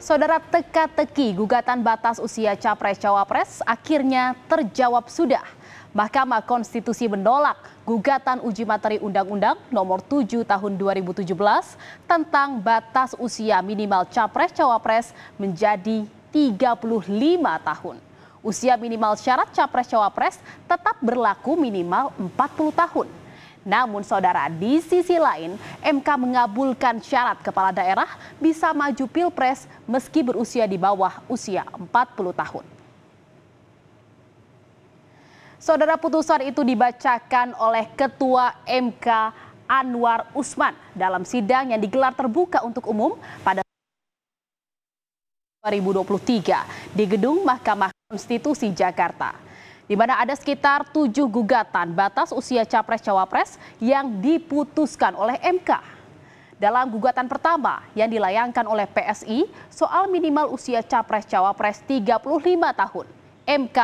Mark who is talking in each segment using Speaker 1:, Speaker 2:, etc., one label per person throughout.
Speaker 1: Saudara, teka-teki gugatan batas usia Capres-Cawapres akhirnya terjawab sudah. Mahkamah Konstitusi menolak gugatan uji materi Undang-Undang Nomor 7 Tahun 2017 tentang batas usia minimal Capres-Cawapres menjadi 35 tahun. Usia minimal syarat Capres-Cawapres tetap berlaku minimal 40 tahun. Namun saudara, di sisi lain MK mengabulkan syarat kepala daerah bisa maju pilpres meski berusia di bawah usia 40 tahun. Saudara, putusan itu dibacakan oleh Ketua MK Anwar Usman dalam sidang yang digelar terbuka untuk umum pada 2023 di Gedung Mahkamah Konstitusi Jakarta, di mana ada sekitar 7 gugatan batas usia Capres-Cawapres yang diputuskan oleh MK. Dalam gugatan pertama yang dilayangkan oleh PSI soal minimal usia Capres-Cawapres 35 tahun, MK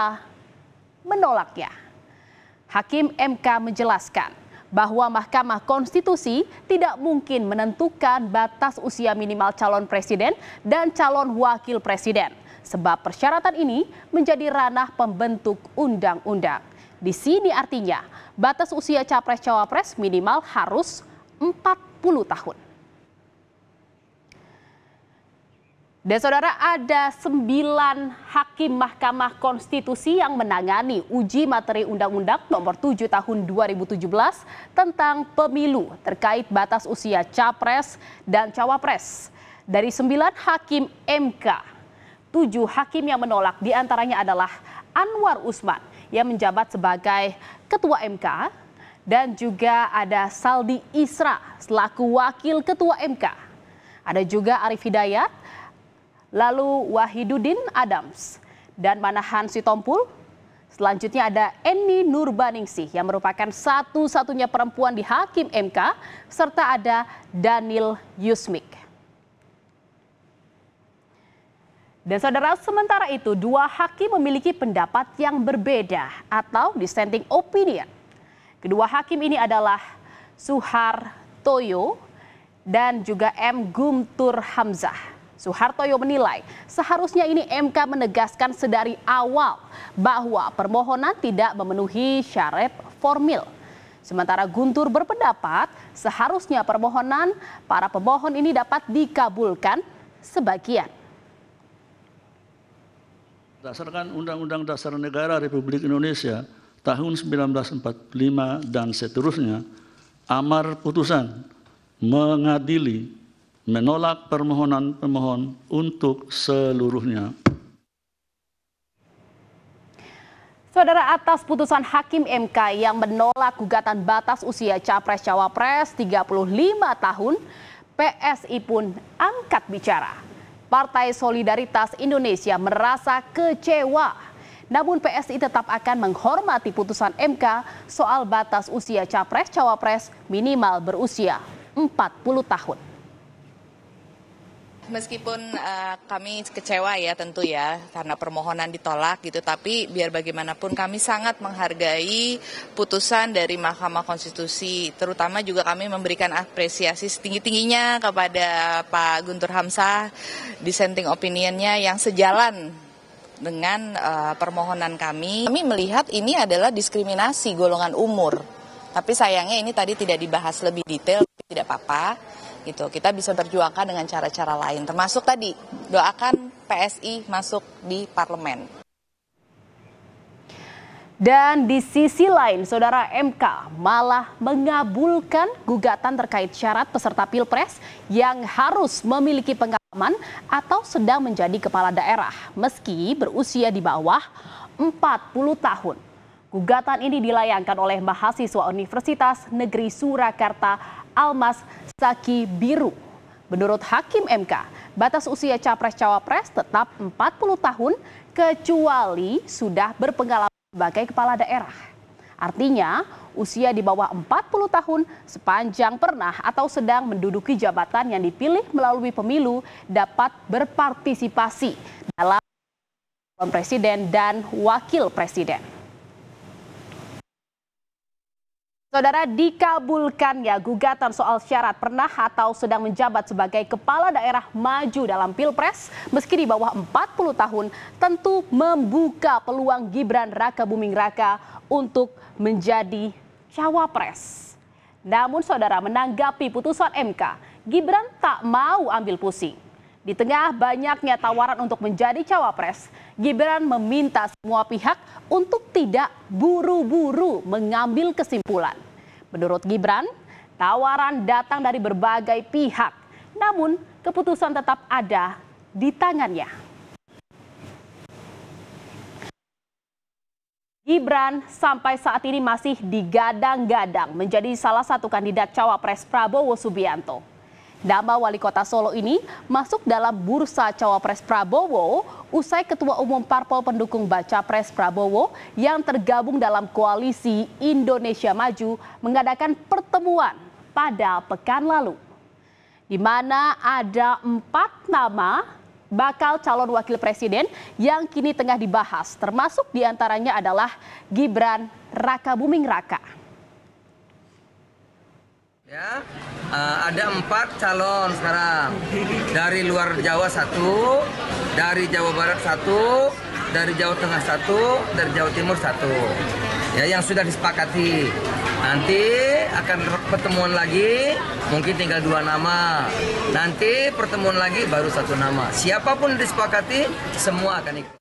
Speaker 1: menolaknya. Hakim MK menjelaskan bahwa Mahkamah Konstitusi tidak mungkin menentukan batas usia minimal calon presiden dan calon wakil presiden, sebab persyaratan ini menjadi ranah pembentuk undang-undang. Di sini artinya batas usia Capres-Cawapres minimal harus 40 tahun. Dan saudara, ada 9 hakim Mahkamah Konstitusi yang menangani uji materi Undang-Undang Nomor 7 Tahun 2017 tentang pemilu terkait batas usia Capres dan Cawapres. Dari 9 hakim MK, 7 hakim yang menolak diantaranya adalah Anwar Usman yang menjabat sebagai Ketua MK dan juga ada Saldi Isra selaku Wakil Ketua MK. Ada juga Arif Hidayat, lalu Wahidudin Adams dan Manahan Sitompul. Selanjutnya ada Eni Nurbaningsih yang merupakan satu-satunya perempuan di Hakim MK, serta ada Daniel Yusmik. Dan saudara, sementara itu 2 hakim memiliki pendapat yang berbeda atau dissenting opinion. Kedua hakim ini adalah Suhartoyo dan juga M. Guntur Hamzah. Suhartoyo menilai seharusnya ini MK menegaskan sedari awal bahwa permohonan tidak memenuhi syarat formil. Sementara Guntur berpendapat seharusnya permohonan para pemohon ini dapat dikabulkan sebagian.
Speaker 2: Berdasarkan Undang-Undang Dasar Negara Republik Indonesia tahun 1945 dan seterusnya, amar putusan mengadili menolak permohonan pemohon untuk seluruhnya.
Speaker 1: Saudara, atas putusan Hakim MK yang menolak gugatan batas usia Capres-Cawapres 35 tahun, PSI pun angkat bicara. Partai Solidaritas Indonesia merasa kecewa. Namun PSI tetap akan menghormati putusan MK soal batas usia Capres-Cawapres minimal berusia 40 tahun.
Speaker 3: Meskipun kami kecewa ya tentu ya karena permohonan ditolak gitu, tapi biar bagaimanapun kami sangat menghargai putusan dari Mahkamah Konstitusi. Terutama juga kami memberikan apresiasi setinggi-tingginya kepada Pak Guntur Hamzah, dissenting opinionnya yang sejalan dengan permohonan kami. Kami melihat ini adalah diskriminasi golongan umur, tapi sayangnya ini tadi tidak dibahas lebih detail, tidak apa-apa. Gitu. Kita bisa perjuangkan dengan cara-cara lain, termasuk tadi doakan PSI masuk di parlemen.
Speaker 1: Dan di sisi lain, saudara, MK malah mengabulkan gugatan terkait syarat peserta pilpres yang harus memiliki pengalaman atau sedang menjadi kepala daerah meski berusia di bawah 40 tahun. Gugatan ini dilayangkan oleh mahasiswa Universitas Negeri Surakarta Almas Saki Biru. Menurut Hakim MK, batas usia Capres-Cawapres tetap 40 tahun kecuali sudah berpengalaman sebagai kepala daerah. Artinya, usia di bawah 40 tahun sepanjang pernah atau sedang menduduki jabatan yang dipilih melalui pemilu dapat berpartisipasi dalam presiden dan wakil presiden. Saudara, dikabulkannya gugatan soal syarat pernah atau sedang menjabat sebagai kepala daerah maju dalam Pilpres meski di bawah 40 tahun tentu membuka peluang Gibran Rakabuming Raka untuk menjadi cawapres. Namun saudara, menanggapi putusan MK, Gibran tak mau ambil pusing. Di tengah banyaknya tawaran untuk menjadi cawapres, Gibran meminta semua pihak untuk tidak buru-buru mengambil kesimpulan. Menurut Gibran, tawaran datang dari berbagai pihak, namun keputusan tetap ada di tangannya. Gibran sampai saat ini masih digadang-gadang menjadi salah satu kandidat cawapres Prabowo Subianto. Nama wali kota Solo ini masuk dalam bursa cawapres Prabowo usai Ketua Umum Parpol pendukung Baca Pres Prabowo yang tergabung dalam koalisi Indonesia Maju mengadakan pertemuan pada pekan lalu, di mana ada 4 nama bakal calon wakil presiden yang kini tengah dibahas, termasuk diantaranya adalah Gibran Rakabuming Raka.
Speaker 4: Ya, ada 4 calon sekarang. Dari luar Jawa 1, dari Jawa Barat 1, dari Jawa Tengah 1, dari Jawa Timur 1. Ya, yang sudah disepakati. Nanti akan pertemuan lagi, mungkin tinggal 2 nama. Nanti pertemuan lagi baru 1 nama. Siapapun disepakati, semua akan ikut.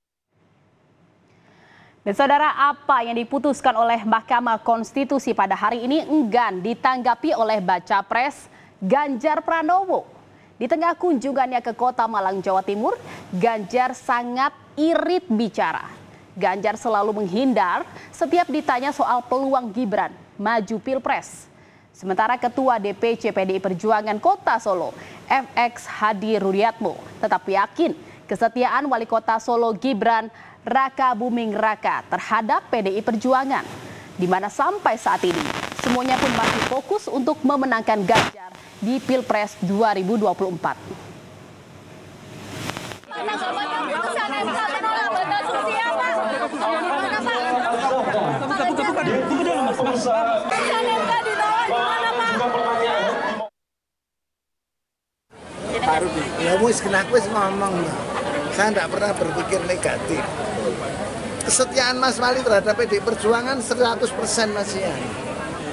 Speaker 1: Dan saudara, apa yang diputuskan oleh Mahkamah Konstitusi pada hari ini enggan ditanggapi oleh Baca Pres Ganjar Pranowo. Di tengah kunjungannya ke Kota Malang, Jawa Timur, Ganjar sangat irit bicara. Ganjar selalu menghindar setiap ditanya soal peluang Gibran maju Pilpres. Sementara Ketua DPC PDI Perjuangan Kota Solo, FX Hadi Rudiatmo, tetap yakin kesetiaan Wali Kota Solo Gibran Rakabuming Raka terhadap PDI Perjuangan, di mana sampai saat ini semuanya pun masih fokus untuk memenangkan Ganjar di Pilpres 2024.
Speaker 5: Ya wis kenapa ngomong, saya tidak pernah berpikir negatif. Kesetiaan Mas Wali terhadap PDI Perjuangan 100% Mas Ian.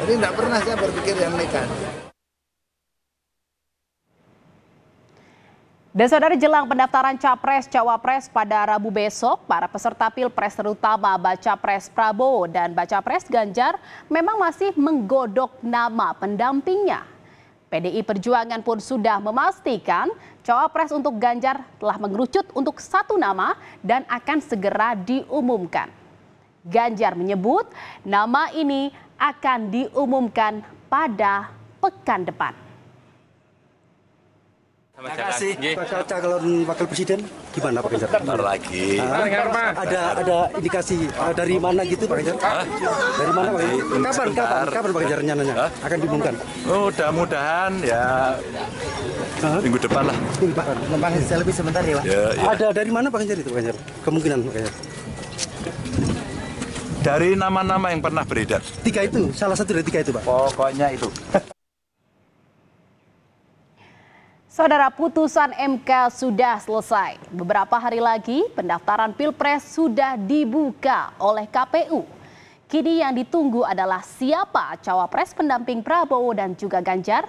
Speaker 5: Jadi tidak pernah saya berpikir yang negatif.
Speaker 1: Dan saudara, jelang pendaftaran Capres-Cawapres pada Rabu besok, para peserta Pilpres terutama Baca Pres Prabowo dan Baca Pres Ganjar memang masih menggodok nama pendampingnya. PDI Perjuangan pun sudah memastikan cawapres untuk Ganjar telah mengerucut untuk 1 nama dan akan segera diumumkan. Ganjar menyebut nama ini akan diumumkan pada pekan depan.
Speaker 6: Terima kasih. Bakal calon wakil presiden gimana Pak Ganjar?
Speaker 7: Bentar lagi.
Speaker 6: Ada indikasi dari mana gitu Pak Ganjar? Dari mana Pak Ganjar? Kapan Pak Ganjar rencananya akan diumumkan?
Speaker 7: Mudah-mudahan ya minggu depan lah.
Speaker 6: Minggu depan.
Speaker 5: Memang saya lebih sebentar ya Pak.
Speaker 7: Ya.
Speaker 6: Ada dari mana Pak Ganjar itu Pak Ganjar? Kemungkinan Pak Ganjar?
Speaker 7: Dari nama-nama yang pernah beredar.
Speaker 6: 3 itu, salah satu dari 3 itu Pak.
Speaker 7: Pokoknya itu.
Speaker 1: Saudara, putusan MK sudah selesai. Beberapa hari lagi pendaftaran Pilpres sudah dibuka oleh KPU. Kini yang ditunggu adalah siapa cawapres pendamping Prabowo dan juga Ganjar.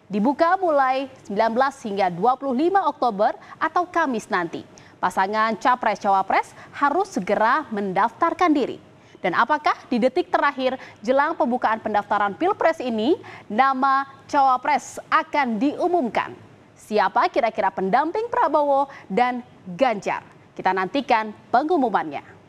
Speaker 1: Dibuka mulai 19 hingga 25 Oktober atau Kamis nanti. Pasangan capres-cawapres harus segera mendaftarkan diri. Dan apakah di detik terakhir jelang pembukaan pendaftaran Pilpres ini nama cawapres akan diumumkan? Siapa kira-kira pendamping Prabowo dan Ganjar? Kita nantikan pengumumannya.